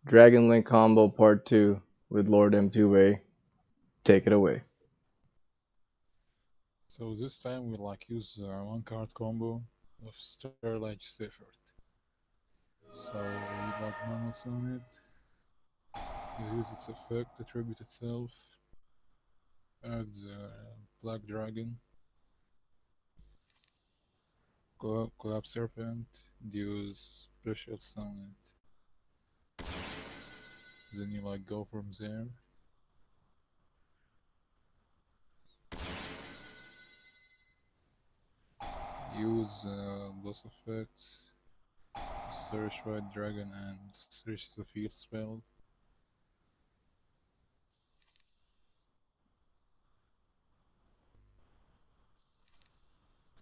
Dragon Link combo part 2 with Lord M2A. Take it away. So this time we use one card combo of Starlight Sephard. So we normal summon it, you use its effect to tribute itself, add the Black Dragon, Collapse Serpent, and use special summon it. Then you go from there. Use boss effects, Search White Dragon and Search the Field spell.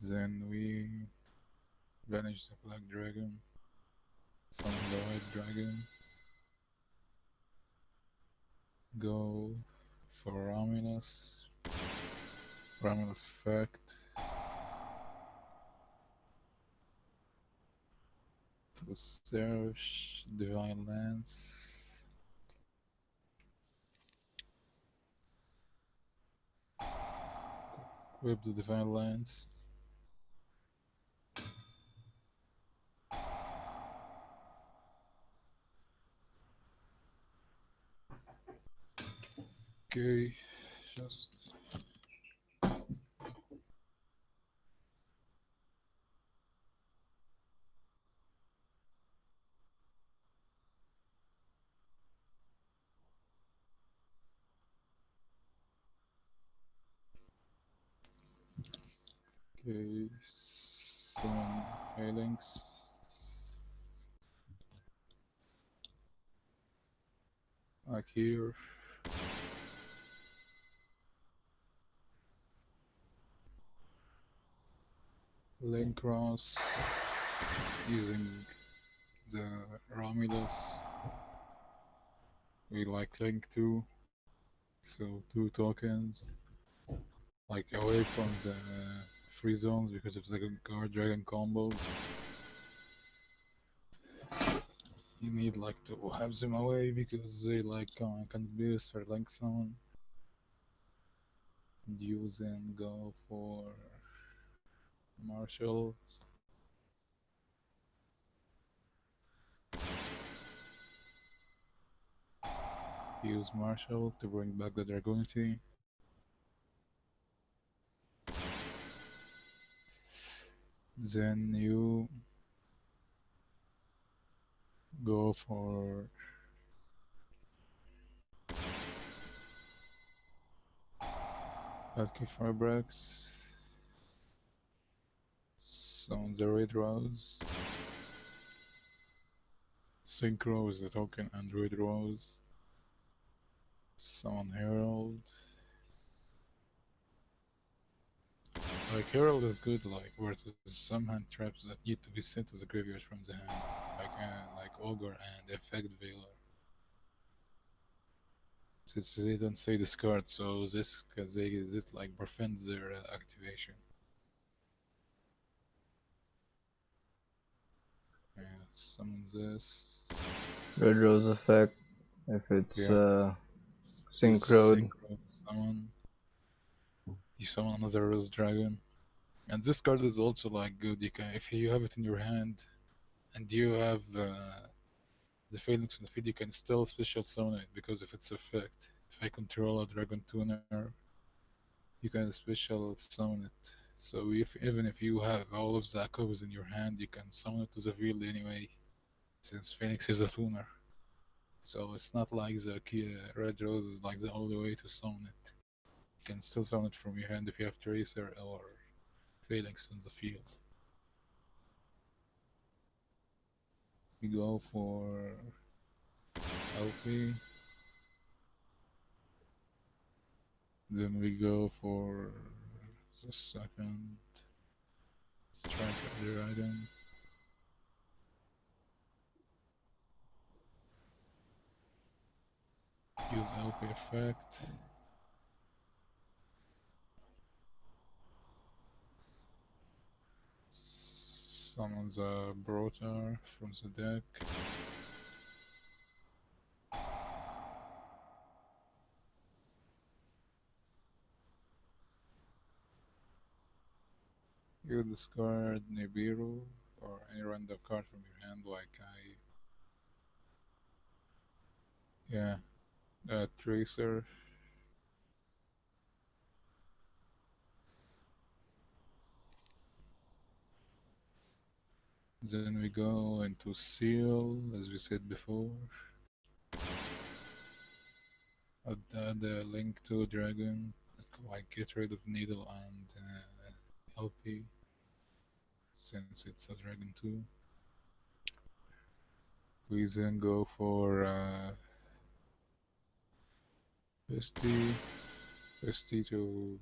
Then we banish the Black Dragon, summon the White Dragon, go for Romulus effect, to search Divine Lance, equip the Divine Lance, okay, just okay, summon Phalanx, like here, Link Cross, using the Romulus, we Link 2, so 2 tokens, away from the free zones because of the guard dragon combos. You need to have them away because they can be used for link summon. And you then go for Marshall. Use Marshall to bring back the Dragonity. Then you go for Alki Fabrics. Summon the Red Rose. Synchro is the token and Red Rose. Summon Herald. Herald is good versus some hand traps that need to be sent to the graveyard from the hand, like Ogre and Effect Veiler. Since they don't say discard, so this prevents their activation. Yeah, summon this. Red Rose effect. If it's synchroed. Synchro summon. You summon another Rose Dragon. And this card is also good. You can, if you have it in your hand, and you have the Phalanx in the field, you can still special summon it because of its effect. If I control a Dragon Tuner, you can special summon it. So even if you have all of the copies in your hand, you can summon it to the field anyway, since Phoenix is a tuner. So it's not like the Red Rose is the only way to summon it. You can still summon it from your hand if you have Tracer or Phalanx in the field. We go for LP. Then we go for the second strike other item. Use LP effect. Summon the Brotar from the deck. You discard Nibiru or any random card from your hand, like yeah, Tracer. Then we go into Seal, as we said before. Add a link to Dragon, like get rid of Needle and LP, since it's a Dragon too. We then go for Bestie, Bestie to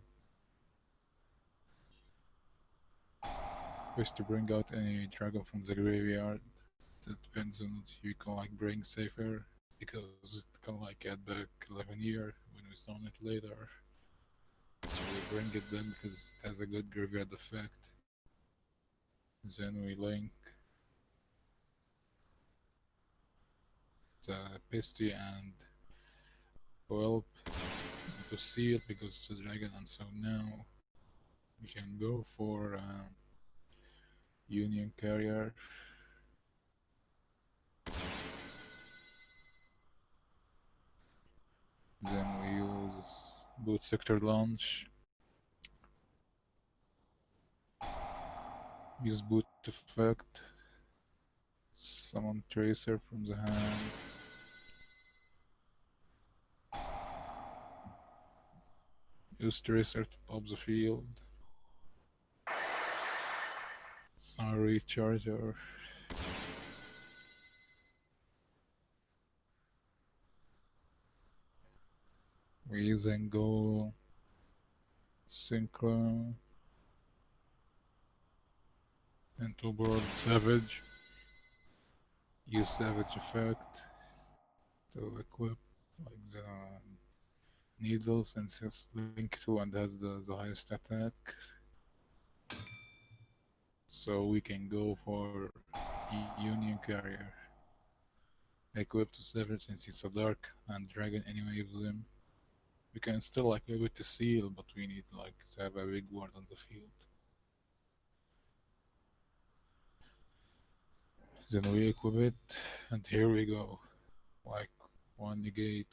bring out any dragon from the graveyard. That depends on what you can like bring safer, because it can like add back 11 year when we summon it later. So we bring it back because it has a good graveyard effect. Then we link the Bestie and Whelp into Seal because it's a dragon, and so now we can go for Union Carrier. Then we use Boot Sector Launch. Use Boot Effect. Summon Tracer from the hand. Use Tracer to pop the field. Summon Recharger. We then go Synchro into board Savage. Use Savage effect to equip like the Needle, since it's link 2 and has the highest attack. So we can go for Union Carrier. Equip to Savage since it's a dark and dragon anyway of them. We can still like equip it to Seal, but we need like to have a big ward on the field. Then we equip it, and here we go. Like one negate,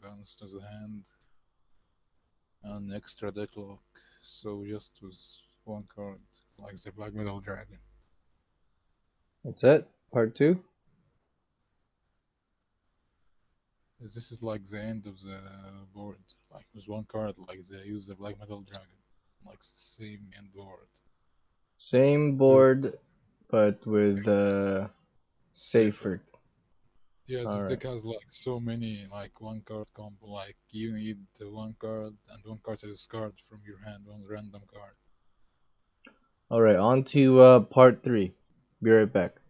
bounce to the hand, and extra deck lock. So just with one card, like the Black Metal Dragon. That's it. Part 2. This is like the end of the board. Like with one card, like they use the Black Metal Dragon. Like the same end board. Same board, but with Safer. safer. Yeah, this Alright. deck has like so many like one card combo. Like you need one card and one card to discard from your hand, one random card. Alright, on to part 3. Be right back.